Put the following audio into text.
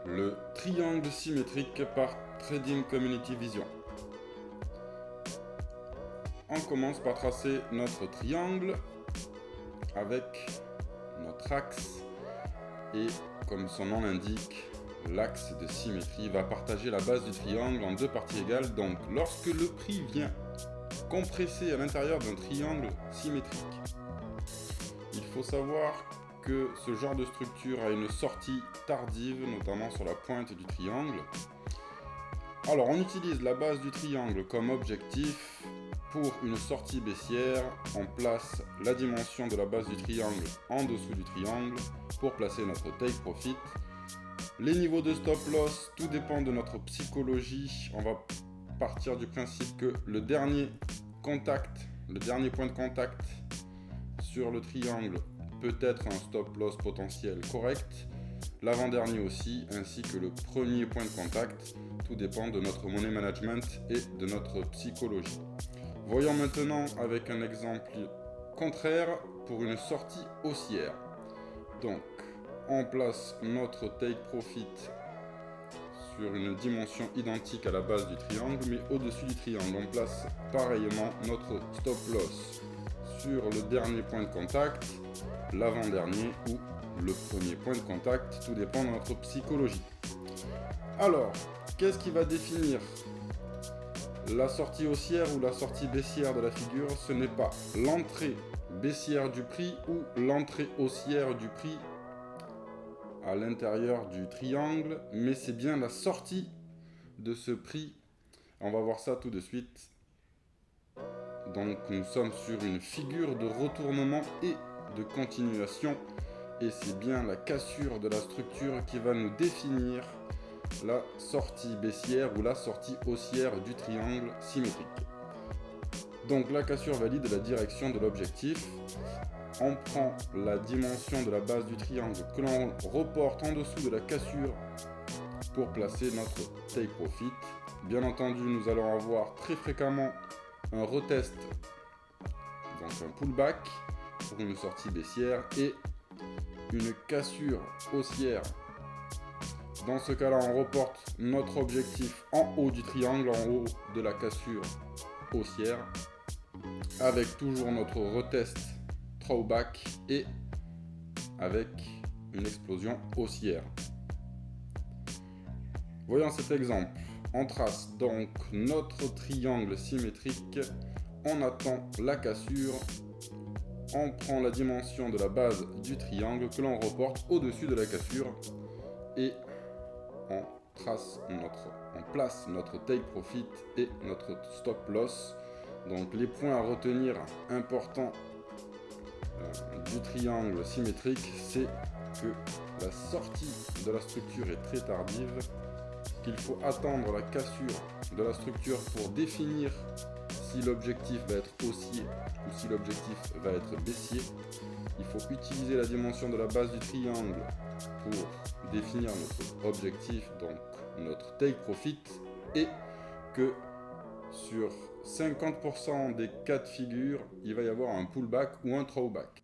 Le triangle symétrique par Trading Community Vision. On commence par tracer notre triangle avec notre axe et comme son nom l'indique, l'axe de symétrie va partager la base du triangle en deux parties égales. Donc lorsque le prix vient compresser à l'intérieur d'un triangle symétrique, il faut savoir que ce genre de structure a une sortie tardive, notamment sur la pointe du triangle. Alors on utilise la base du triangle comme objectif. Pour une sortie baissière, on place la dimension de la base du triangle en dessous du triangle pour placer notre take profit. Les niveaux de stop loss, tout dépend de notre psychologie. On va partir du principe que le dernier point de contact sur le triangle peut être un stop loss potentiel correct, l'avant-dernier aussi, ainsi que le premier point de contact. Tout dépend de notre money management et de notre psychologie. Voyons maintenant avec un exemple contraire pour une sortie haussière. Donc, on place notre take profit sur une dimension identique à la base du triangle, mais au-dessus du triangle, on place pareillement notre stop loss sur le dernier point de contact, l'avant-dernier ou le premier point de contact, tout dépend de notre psychologie. Alors, qu'est-ce qui va définir la sortie haussière ou la sortie baissière de la figure? Ce n'est pas l'entrée baissière du prix ou l'entrée haussière du prix à l'intérieur du triangle, mais c'est bien la sortie de ce prix. On va voir ça tout de suite. Donc nous sommes sur une figure de retournement et de continuation, et c'est bien la cassure de la structure qui va nous définir la sortie baissière ou la sortie haussière du triangle symétrique. Donc la cassure valide la direction de l'objectif. On prend la dimension de la base du triangle que l'on reporte en dessous de la cassure pour placer notre take profit. Bien entendu, nous allons avoir très fréquemment un retest, donc un pullback pour une sortie baissière et une cassure haussière. Dans ce cas-là, on reporte notre objectif en haut du triangle, en haut de la cassure haussière, avec toujours notre retest throwback et avec une explosion haussière. Voyons cet exemple. On trace donc notre triangle symétrique, on attend la cassure, on prend la dimension de la base du triangle que l'on reporte au-dessus de la cassure et on place notre take profit et notre stop loss. Donc les points à retenir importants du triangle symétrique, c'est que la sortie de la structure est très tardive, qu'il faut attendre la cassure de la structure pour définir si l'objectif va être haussier ou si l'objectif va être baissier. Il faut utiliser la dimension de la base du triangle pour définir notre objectif, donc notre take profit, et que sur 50% des cas de figure, il va y avoir un pullback ou un throwback.